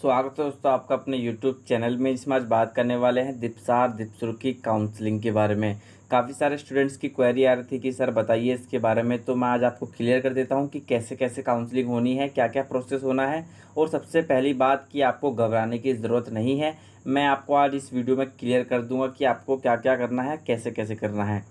स्वागत है दोस्तों आपका अपने YouTube चैनल में। इसमें आज बात करने वाले हैं दीपसार दीपसुर की काउंसलिंग के बारे में। काफ़ी सारे स्टूडेंट्स की क्वेरी आ रही थी कि सर बताइए इसके बारे में, तो मैं आज आपको क्लियर कर देता हूं कि कैसे कैसे काउंसलिंग होनी है, क्या क्या प्रोसेस होना है। और सबसे पहली बात कि आपको घबराने की ज़रूरत नहीं है। मैं आपको आज इस वीडियो में क्लियर कर दूँगा कि आपको क्या क्या करना है, कैसे कैसे करना है।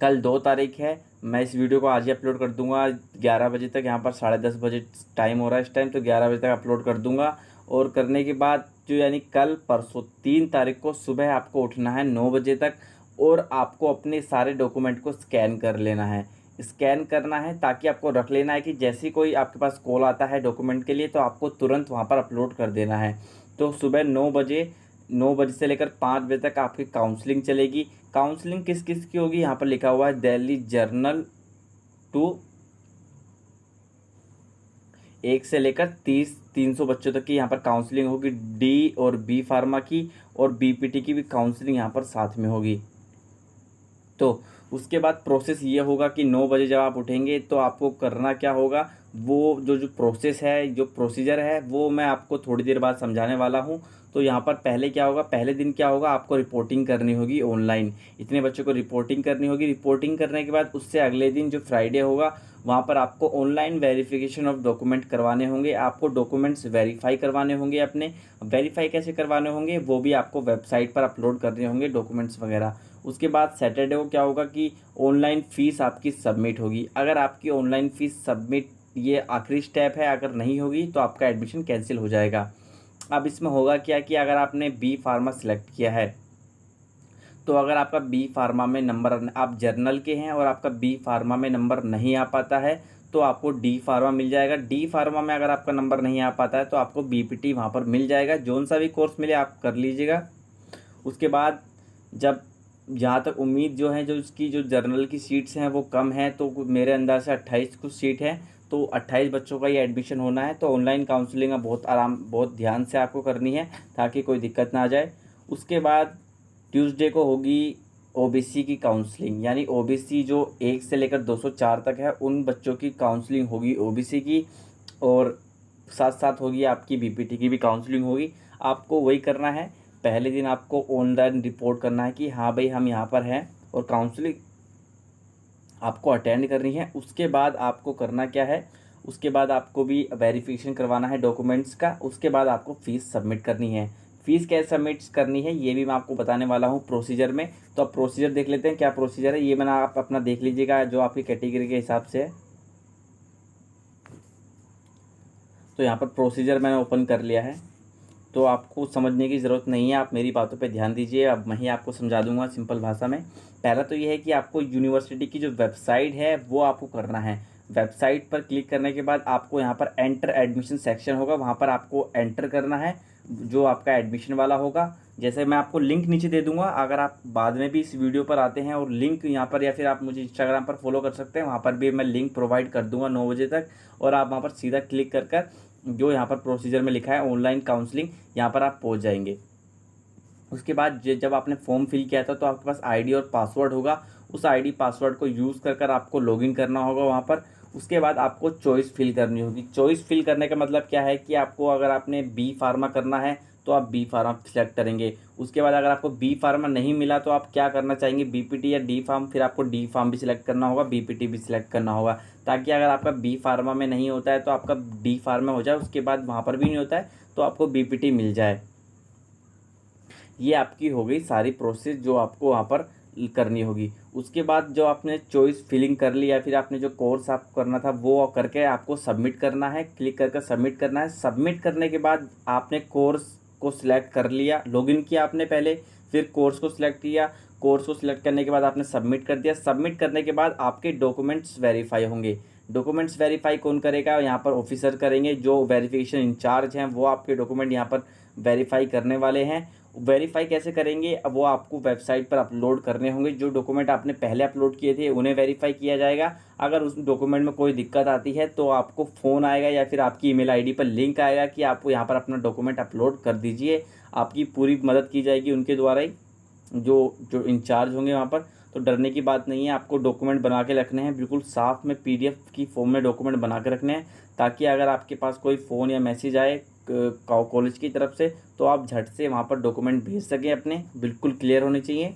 कल 2 तारीख है। मैं इस वीडियो को आज ही अपलोड कर दूंगा 11 बजे तक। यहाँ पर 10:30 बजे टाइम हो रहा है इस टाइम, तो 11 बजे तक अपलोड कर दूंगा। और करने के बाद जो यानी कल परसों 3 तारीख को सुबह आपको उठना है 9 बजे तक, और आपको अपने सारे डॉक्यूमेंट को स्कैन कर लेना है। स्कैन करना है ताकि आपको रख लेना है कि जैसे कोई आपके पास कॉल आता है डॉक्यूमेंट के लिए तो आपको तुरंत वहाँ पर अपलोड कर देना है। तो सुबह 9 बजे से लेकर 5 बजे तक आपकी काउंसलिंग चलेगी। काउंसलिंग किस किस की होगी, यहाँ पर लिखा हुआ है दिल्ली जर्नल टू 1 से लेकर 300 बच्चों तक की यहाँ पर काउंसलिंग होगी। डी और बी फार्मा की और बीपीटी की भी काउंसलिंग यहाँ पर साथ में होगी। तो उसके बाद प्रोसेस ये होगा कि 9 बजे जब आप उठेंगे तो आपको करना क्या होगा, वो जो प्रोसेस है, जो प्रोसीजर है, वो मैं आपको थोड़ी देर बाद समझाने वाला हूँ। तो यहाँ पर पहले क्या होगा, पहले दिन क्या होगा, आपको रिपोर्टिंग करनी होगी ऑनलाइन। इतने बच्चों को रिपोर्टिंग करनी होगी। रिपोर्टिंग करने के बाद उससे अगले दिन जो फ्राइडे होगा वहाँ पर आपको ऑनलाइन वेरिफिकेशन ऑफ डॉक्यूमेंट करवाने होंगे। आपको डॉक्यूमेंट्स वेरीफाई करवाने होंगे अपने। वेरीफाई कैसे करवाने होंगे वो भी आपको वेबसाइट पर अपलोड करने होंगे डॉक्यूमेंट्स वगैरह। उसके बाद सैटरडे को क्या होगा कि ऑनलाइन फ़ीस आपकी सबमिट होगी। अगर आपकी ऑनलाइन फ़ीस सबमिट, ये आखिरी स्टेप है, अगर नहीं होगी तो आपका एडमिशन कैंसिल हो जाएगा। अब इसमें होगा क्या कि अगर आपने बी फार्मा सेलेक्ट किया है तो अगर आपका बी फार्मा में नंबर, आप जर्नल के हैं और आपका बी फार्मा में नंबर नहीं आ पाता है तो आपको डी फार्मा मिल जाएगा। डी फार्मा में अगर आपका नंबर नहीं आ पाता है तो आपको बीपीटी वहाँ पर मिल जाएगा। जोन सा भी कोर्स मिले आप कर लीजिएगा। उसके बाद जब, जहाँ तक उम्मीद जो है, जो इसकी जो जर्नल की सीट्स हैं वो कम हैं, तो मेरे अंदाज़ से 28 कुछ सीट है, तो 28 बच्चों का ये एडमिशन होना है। तो ऑनलाइन काउंसलिंग बहुत ध्यान से आपको करनी है ताकि कोई दिक्कत ना आ जाए। उसके बाद ट्यूसडे को होगी ओबीसी की काउंसलिंग, यानी ओबीसी जो 1 से लेकर 204 तक है उन बच्चों की काउंसलिंग होगी ओबीसी की, और साथ साथ होगी आपकी बीपीटी की भी काउंसलिंग होगी। आपको वही करना है, पहले दिन आपको ऑनलाइन रिपोर्ट करना है कि हाँ भाई हम यहाँ पर हैं, और काउंसलिंग आपको अटेंड करनी है। उसके बाद आपको करना क्या है, उसके बाद आपको भी वेरिफिकेशन करवाना है डॉक्यूमेंट्स का। उसके बाद आपको फ़ीस सबमिट करनी है। फ़ीस कैसे सबमिट करनी है ये भी मैं आपको बताने वाला हूँ प्रोसीजर में। तो अब प्रोसीजर देख लेते हैं क्या प्रोसीजर है। ये मैंने आप अपना देख लीजिएगा जो आपकी कैटेगरी के हिसाब से है। तो यहाँ पर प्रोसीजर मैंने ओपन कर लिया है, तो आपको समझने की ज़रूरत नहीं है, आप मेरी बातों पे ध्यान दीजिए। अब मैं ही आपको समझा दूंगा सिंपल भाषा में। पहला तो ये है कि आपको यूनिवर्सिटी की जो वेबसाइट है वो आपको करना है। वेबसाइट पर क्लिक करने के बाद आपको यहाँ पर एंटर एडमिशन सेक्शन होगा, वहाँ पर आपको एंटर करना है जो आपका एडमिशन वाला होगा। जैसे मैं आपको लिंक नीचे दे दूंगा, अगर आप बाद में भी इस वीडियो पर आते हैं और लिंक यहाँ पर, या फिर आप मुझे इंस्टाग्राम पर फॉलो कर सकते हैं, वहाँ पर भी मैं लिंक प्रोवाइड कर दूंगा 9 बजे तक। और आप वहाँ पर सीधा क्लिक कर जो यहाँ पर प्रोसीजर में लिखा है ऑनलाइन काउंसलिंग, यहाँ पर आप पहुँच जाएंगे। उसके बाद जब आपने फॉर्म फिल किया था तो आपके पास आईडी और पासवर्ड होगा। उस आईडी पासवर्ड को यूज़ कर आपको लॉगिन करना होगा वहाँ पर। उसके बाद आपको चॉइस फिल करनी होगी। चॉइस फिल करने का मतलब क्या है कि आपको, अगर आपने बी फार्मा करना है तो आप बी फार्मा सिलेक्ट करेंगे। उसके बाद अगर आपको बी फार्मा नहीं मिला तो आप क्या करना चाहेंगे, बीपीटी या डी फार्म, फिर आपको डी फार्म भी सिलेक्ट करना होगा, बीपीटी भी सिलेक्ट करना होगा, ताकि अगर आपका बी फार्मा में नहीं होता है तो आपका डी फार्मा हो जाए, उसके बाद वहाँ पर भी नहीं होता है तो आपको बीपीटी मिल जाए। ये आपकी हो गई सारी प्रोसेस जो आपको वहाँ पर करनी होगी। उसके बाद जो आपने चॉइस फिलिंग कर ली या फिर आपने जो कोर्स आप करना था वो करके आपको सबमिट करना है। क्लिक करके सबमिट करना है। सबमिट करने के बाद आपने कोर्स को सिलेक्ट कर लिया, लॉगिन किया आपने पहले, फिर कोर्स को सिलेक्ट किया। कोर्स को सिलेक्ट करने के बाद आपने सबमिट कर दिया। सबमिट करने के बाद आपके डॉक्यूमेंट्स वेरीफाई होंगे। डॉक्यूमेंट्स वेरीफाई कौन करेगा, यहाँ पर ऑफिसर करेंगे, जो वेरिफिकेशन इंचार्ज हैं वो आपके डॉक्यूमेंट यहाँ पर वेरीफाई करने वाले हैं। वेरीफाई कैसे करेंगे, अब वो आपको वेबसाइट पर अपलोड करने होंगे। जो डॉक्यूमेंट आपने पहले अपलोड किए थे उन्हें वेरीफाई किया जाएगा। अगर उस डॉक्यूमेंट में कोई दिक्कत आती है तो आपको फ़ोन आएगा या फिर आपकी ईमेल आईडी पर लिंक आएगा कि आप यहाँ पर अपना डॉक्यूमेंट अपलोड कर दीजिए। आपकी पूरी मदद की जाएगी उनके द्वारा ही, जो इंचार्ज होंगे वहाँ पर। तो डरने की बात नहीं है। आपको डॉक्यूमेंट बना के रखने हैं, बिल्कुल साफ में PDF की फॉर्म में डॉक्यूमेंट बना के रखने हैं, ताकि अगर आपके पास कोई फ़ोन या मैसेज आए कॉलेज की तरफ से तो आप झट से वहाँ पर डॉक्यूमेंट भेज सकें अपने, बिल्कुल क्लियर होने चाहिए।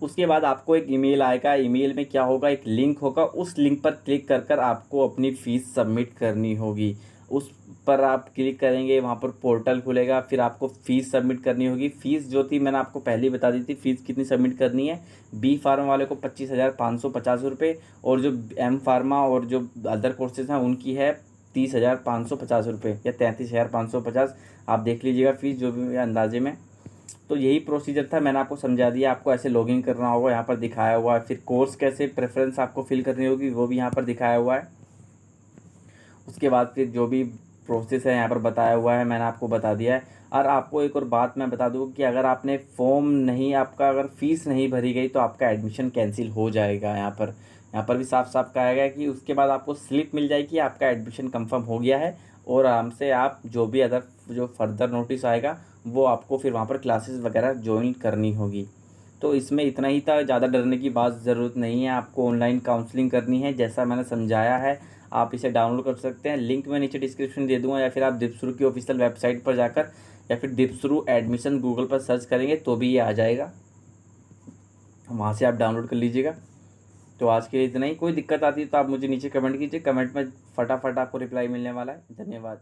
उसके बाद आपको एक ईमेल आएगा, ईमेल में क्या होगा, एक लिंक होगा, उस लिंक पर क्लिक कर कर आपको अपनी फ़ीस सबमिट करनी होगी। उस पर आप क्लिक करेंगे, वहाँ पर पोर्टल खुलेगा, फिर आपको फ़ीस सबमिट करनी होगी। फ़ीस जो थी मैंने आपको पहले ही बता दी थी, फ़ीस कितनी सबमिट करनी है। बी फार्मा वाले को 25,550 रुपये, और जो M फार्मा और जो अदर कोर्सेज हैं उनकी है 30,550 रुपये या 33,550। आप देख लीजिएगा फ़ीस जो भी अंदाजे में। तो यही प्रोसीजर था, मैंने आपको समझा दिया। आपको ऐसे लॉगिन करना होगा, यहाँ पर दिखाया हुआ है। फिर कोर्स कैसे प्रेफरेंस आपको फिल करनी होगी वो भी यहाँ पर दिखाया हुआ है। उसके बाद फिर जो भी प्रोसेस है यहाँ पर बताया हुआ है, मैंने आपको बता दिया है। और आपको एक और बात मैं बता दूँ कि अगर आपने फॉर्म नहीं, आपका अगर फ़ीस नहीं भरी गई तो आपका एडमिशन कैंसिल हो जाएगा। यहाँ पर भी साफ साफ कहा गया है कि उसके बाद आपको स्लिप मिल जाएगी, आपका एडमिशन कंफर्म हो गया है, और आराम से आप जो भी अदर जो फर्दर नोटिस आएगा वो आपको फिर वहाँ पर क्लासेस वगैरह ज्वाइन करनी होगी। तो इसमें इतना ही था, ज़्यादा डरने की बात ज़रूरत नहीं है। आपको ऑनलाइन काउंसलिंग करनी है जैसा मैंने समझाया है। आप इसे डाउनलोड कर सकते हैं, लिंक मैं नीचे डिस्क्रिप्शन दे दूँगा, या फिर आप दीपश्रू की ऑफिशियल वेबसाइट पर जाकर या फिर दीपश्रू एडमिशन गूगल पर सर्च करेंगे तो भी ये आ जाएगा, वहाँ से आप डाउनलोड कर लीजिएगा। तो आज के लिए इतना ही। कोई दिक्कत आती है तो आप मुझे नीचे कमेंट कीजिए, कमेंट में फटाफट आपको रिप्लाई मिलने वाला है। धन्यवाद।